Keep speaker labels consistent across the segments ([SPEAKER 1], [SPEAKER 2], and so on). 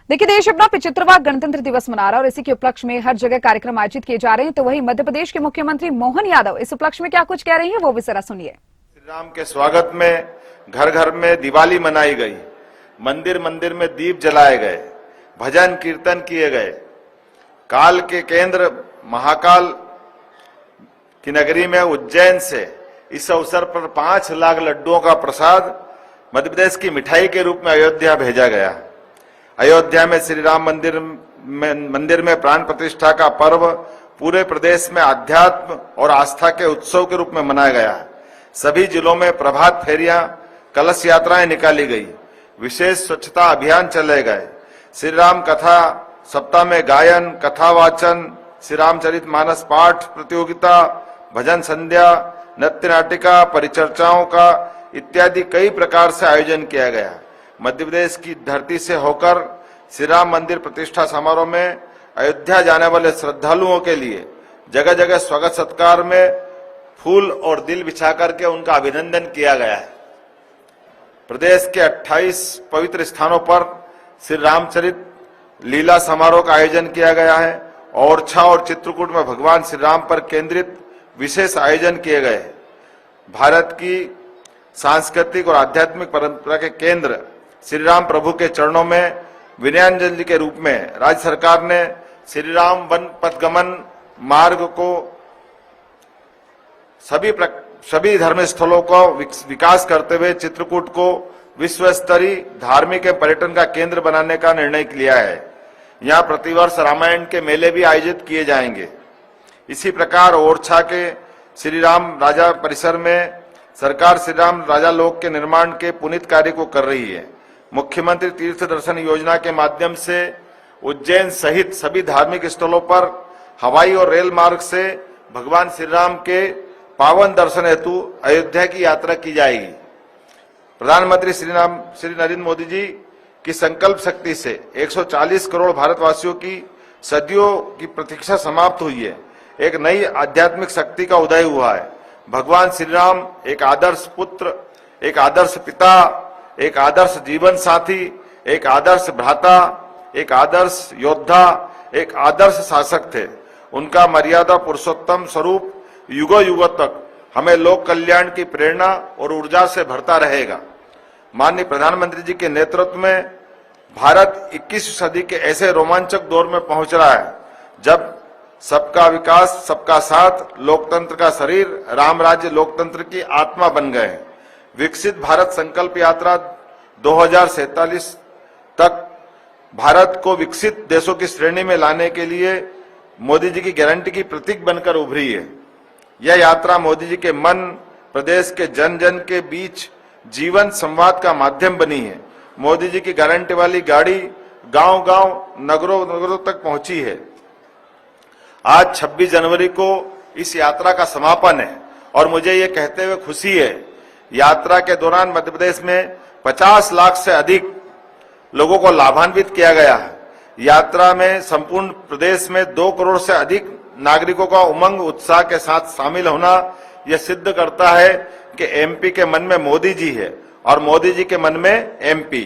[SPEAKER 1] देखिए, देश अपना 75वां गणतंत्र दिवस मना रहा है और इसी के उपलक्ष्य में हर जगह कार्यक्रम आयोजित किए जा रहे हैं। तो वहीं मध्य प्रदेश के मुख्यमंत्री मोहन यादव इस उपलक्ष्य में क्या कुछ कह रही हैं, वो भी जरा सुनिए।
[SPEAKER 2] श्री राम के स्वागत में घर घर में दिवाली मनाई गई, मंदिर मंदिर में दीप जलाए गए, भजन कीर्तन किए गए। काल के केंद्र महाकाल की नगरी में उज्जैन से इस अवसर पर 5 लाख लड्डुओं का प्रसाद मध्य प्रदेश की मिठाई के रूप में अयोध्या भेजा गया। अयोध्या में श्री राम मंदिर में प्राण प्रतिष्ठा का पर्व पूरे प्रदेश में आध्यात्म और आस्था के उत्सव के रूप में मनाया गया। सभी जिलों में प्रभात फेरियां, कलश यात्राएं निकाली गई, विशेष स्वच्छता अभियान चलाए गए। श्री राम कथा सप्ताह में गायन, कथा वाचन, श्री रामचरित मानस पाठ प्रतियोगिता, भजन संध्या, नृत्य नाटिका, परिचर्चाओं का इत्यादि कई प्रकार से आयोजन किया गया। मध्य प्रदेश की धरती से होकर श्री राम मंदिर प्रतिष्ठा समारोह में अयोध्या जाने वाले श्रद्धालुओं के लिए जगह जगह स्वागत सत्कार में फूल और दिल बिछा करके उनका अभिनंदन किया गया है। प्रदेश के 28 पवित्र स्थानों पर श्री रामचरित लीला समारोह का आयोजन किया गया है। ओरछा और चित्रकूट में भगवान श्री राम पर केंद्रित विशेष आयोजन किए गए। भारत की सांस्कृतिक और आध्यात्मिक परंपरा के केंद्र श्री राम प्रभु के चरणों में विनयाञ्जलि के रूप में राज्य सरकार ने श्री राम वन पथगमन मार्ग को सभी धर्म स्थलों को विकास करते हुए चित्रकूट को विश्व स्तरीय धार्मिक एवं पर्यटन का केंद्र बनाने का निर्णय लिया है। यहाँ प्रतिवर्ष रामायण के मेले भी आयोजित किए जाएंगे। इसी प्रकार ओरछा के श्री राम राजा परिसर में सरकार श्री राम राजा लोक के निर्माण के पुनीत कार्य को कर रही है। मुख्यमंत्री तीर्थ दर्शन योजना के माध्यम से उज्जैन सहित सभी धार्मिक स्थलों पर हवाई और रेल मार्ग से भगवान श्री राम के पावन दर्शन हेतु अयोध्या की यात्रा की जाएगी। प्रधानमंत्री श्री नरेंद्र मोदी जी की संकल्प शक्ति से 140 करोड़ भारतवासियों की सदियों की प्रतीक्षा समाप्त हुई है। एक नई आध्यात्मिक शक्ति का उदय हुआ है। भगवान श्री राम एक आदर्श पुत्र, एक आदर्श पिता, एक आदर्श जीवन साथी, एक आदर्श भ्राता, एक आदर्श योद्धा, एक आदर्श शासक थे। उनका मर्यादा पुरुषोत्तम स्वरूप युगों युगों तक हमें लोक कल्याण की प्रेरणा और ऊर्जा से भरता रहेगा। माननीय प्रधानमंत्री जी के नेतृत्व में भारत 21वीं सदी के ऐसे रोमांचक दौर में पहुंच रहा है जब सबका विकास, सबका साथ, लोकतंत्र का शरीर, राम राज्य लोकतंत्र की आत्मा बन गए। विकसित भारत संकल्प यात्रा 2047 तक भारत को विकसित देशों की श्रेणी में लाने के लिए मोदी जी की गारंटी की प्रतीक बनकर उभरी है। यह यात्रा मोदी जी के मन, प्रदेश के जन जन के बीच जीवन संवाद का माध्यम बनी है। मोदी जी की गारंटी वाली गाड़ी गांव-गांव, नगरों तक पहुंची है। आज 26 जनवरी को इस यात्रा का समापन है और मुझे ये कहते हुए खुशी है, यात्रा के दौरान मध्य प्रदेश में 50 लाख से अधिक लोगों को लाभान्वित किया गया है। यात्रा में संपूर्ण प्रदेश में 2 करोड़ से अधिक नागरिकों का उमंग उत्साह के साथ शामिल होना यह सिद्ध करता है कि एमपी के मन में मोदी जी है और मोदी जी के मन में एमपी।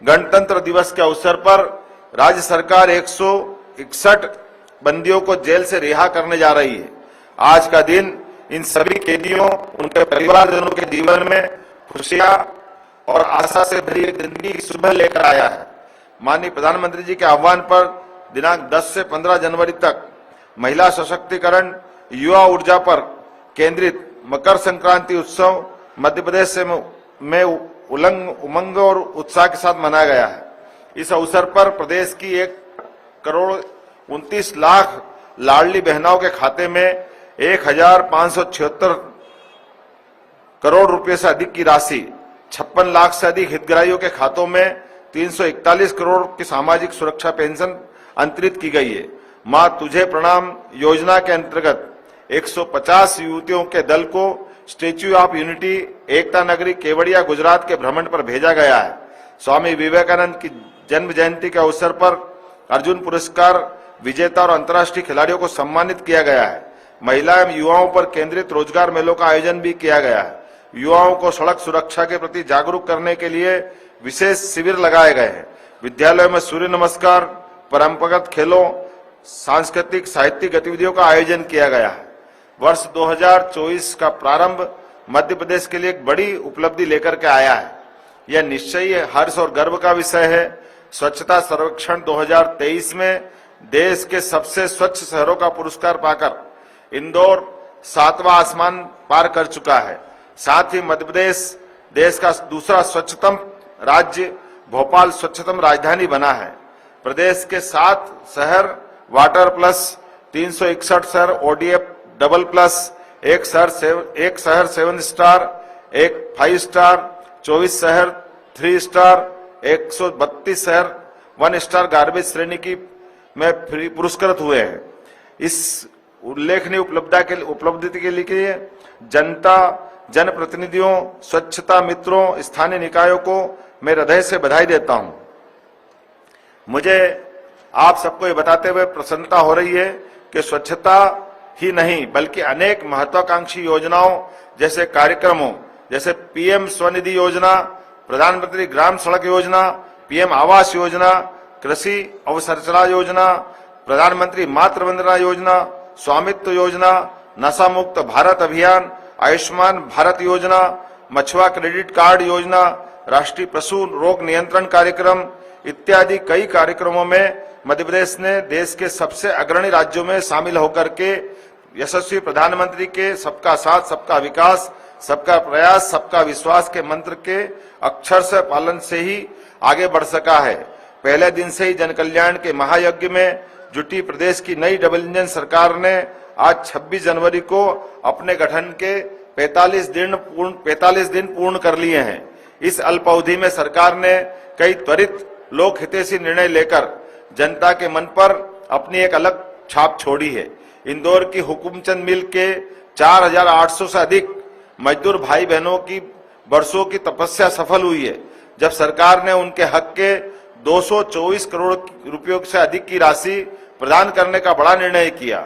[SPEAKER 2] गणतंत्र दिवस के अवसर पर राज्य सरकार 161 बंदियों को जेल से रिहा करने जा रही है। आज का दिन इन सभी कैदियों, उनके परिवारजनों के जीवन में खुशियां और आशा से भरी एक जिंदगी की सुबह लेकर आया है। माननीय प्रधानमंत्री जी के आह्वान पर दिनांक 10 से 15 जनवरी तक महिला सशक्तिकरण, युवा ऊर्जा पर केंद्रित मकर संक्रांति उत्सव मध्य प्रदेश में उमंग और उत्साह के साथ मनाया गया है। इस अवसर पर प्रदेश की 1 करोड़ 29 लाख लाडली बहनों के खाते में 1576 करोड़ रुपए से अधिक की राशि, 56 लाख से अधिक हितग्राहियों के खातों में 341 करोड़ की सामाजिक सुरक्षा पेंशन अंतरित की गई है। मां तुझे प्रणाम योजना के अंतर्गत 150 युवतियों के दल को स्टेच्यू ऑफ यूनिटी, एकता नगरी केवड़िया गुजरात के भ्रमण पर भेजा गया है। स्वामी विवेकानंद की जन्म जयंती के अवसर पर अर्जुन पुरस्कार विजेता और अंतर्राष्ट्रीय खिलाड़ियों को सम्मानित किया गया है। महिला एवं युवाओं पर केंद्रित रोजगार मेलों का आयोजन भी किया गया है। युवाओं को सड़क सुरक्षा के प्रति जागरूक करने के लिए विशेष शिविर लगाए गए हैं। विद्यालयों में सूर्य नमस्कार, परंपरागत खेलों, सांस्कृतिक साहित्यिक गतिविधियों का आयोजन किया गया है। वर्ष 2024 का प्रारंभ मध्य प्रदेश के लिए एक बड़ी उपलब्धि लेकर के आया है। यह निश्चय ही हर्ष और गर्व का विषय है। स्वच्छता सर्वेक्षण 2023 में देश के सबसे स्वच्छ शहरों का पुरस्कार पाकर इंदौर 7वां आसमान पार कर चुका है। साथ ही मध्य प्रदेश देश का दूसरा स्वच्छतम राज्य, भोपाल स्वच्छतम राजधानी बना है। प्रदेश के 7 शहर वाटर प्लस, 361 शहर ODF डबल प्लस, एक शहर 7 स्टार, एक 5 स्टार, 24 शहर 3 स्टार, 132 शहर 1 स्टार गार्बेज श्रेणी की में पुरस्कृत हुए हैं। इस उल्लेखनीय उपलब्धि के लिए जनता, जनप्रतिनिधियों, स्वच्छता मित्रों, स्थानीय निकायों को मैं हृदय से बधाई देता हूं। मुझे आप सबको ये बताते हुए प्रसन्नता हो रही है कि स्वच्छता ही नहीं बल्कि अनेक महत्वाकांक्षी योजनाओं जैसे कार्यक्रमों जैसे PM स्वनिधि योजना, प्रधानमंत्री ग्राम सड़क योजना, PM आवास योजना, कृषि अवसंरचना योजना, प्रधानमंत्री मातृ वंदना योजना, स्वामित्व योजना, नशा मुक्त भारत अभियान, आयुष्मान भारत योजना, मछुआ क्रेडिट कार्ड योजना, राष्ट्रीय पशु रोग नियंत्रण कार्यक्रम इत्यादि कई कार्यक्रमों में मध्य प्रदेश ने देश के सबसे अग्रणी राज्यों में शामिल होकर के यशस्वी प्रधानमंत्री के सबका साथ, सबका विकास, सबका प्रयास, सबका विश्वास के मंत्र के अक्षर से पालन से ही आगे बढ़ सका है। पहले दिन से ही जन कल्याण के महायज्ञ में जुटी प्रदेश की नई डबल इंजन सरकार ने आज 26 जनवरी को अपने गठन के 45 दिन पूर्ण कर लिए हैं। इस अल्प अवधि में सरकार ने कई त्वरित लोक हितैषी निर्णय लेकर जनता के मन पर अपनी एक अलग छाप छोड़ी है। इंदौर की हुकुमचंद मिल के 4800 से अधिक मजदूर भाई बहनों की वर्षों की तपस्या सफल हुई है, जब सरकार ने उनके हक के 224 करोड़ रुपयों से अधिक की राशि प्रदान करने का बड़ा निर्णय किया।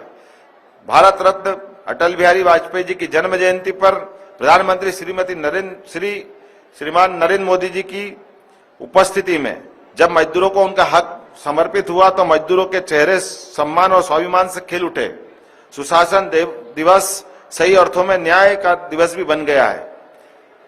[SPEAKER 2] भारत रत्न अटल बिहारी वाजपेयी जी की जन्म जयंती पर प्रधानमंत्री श्रीमान नरेंद्र मोदी जी की उपस्थिति में जब मजदूरों को उनका हक समर्पित हुआ तो मजदूरों के चेहरे सम्मान और स्वाभिमान से खिल उठे। सुशासन दिवस सही अर्थों में न्याय का दिवस भी बन गया है।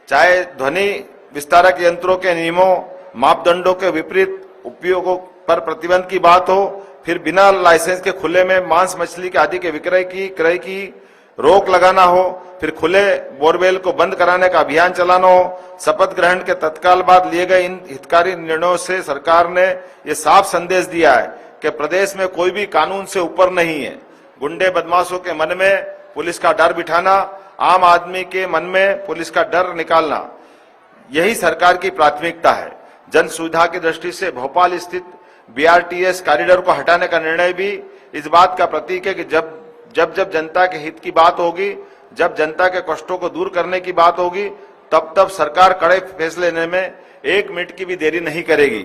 [SPEAKER 2] चाहे ध्वनि विस्तारक यंत्रों के नियमों, मापदंडों के विपरीत उपयोगों पर प्रतिबंध की बात हो, फिर बिना लाइसेंस के खुले में मांस मछली के आदि के क्रय की रोक लगाना हो, फिर खुले बोरवेल को बंद कराने का अभियान चलाना हो, शपथ ग्रहण के तत्काल बाद लिए गए इन हितकारी निर्णयों से सरकार ने ये साफ संदेश दिया है कि प्रदेश में कोई भी कानून से ऊपर नहीं है। गुंडे बदमाशों के मन में पुलिस का डर बिठाना, आम आदमी के मन में पुलिस का डर निकालना, यही सरकार की प्राथमिकता है। जन सुविधा की दृष्टि से भोपाल स्थित BRTS कॉरिडोर को हटाने का निर्णय भी इस बात का प्रतीक है कि जब जनता के हित की बात होगी, जब जनता के कष्टों को दूर करने की बात होगी, तब सरकार कड़े फैसले लेने में 1 मिनट की भी देरी नहीं करेगी।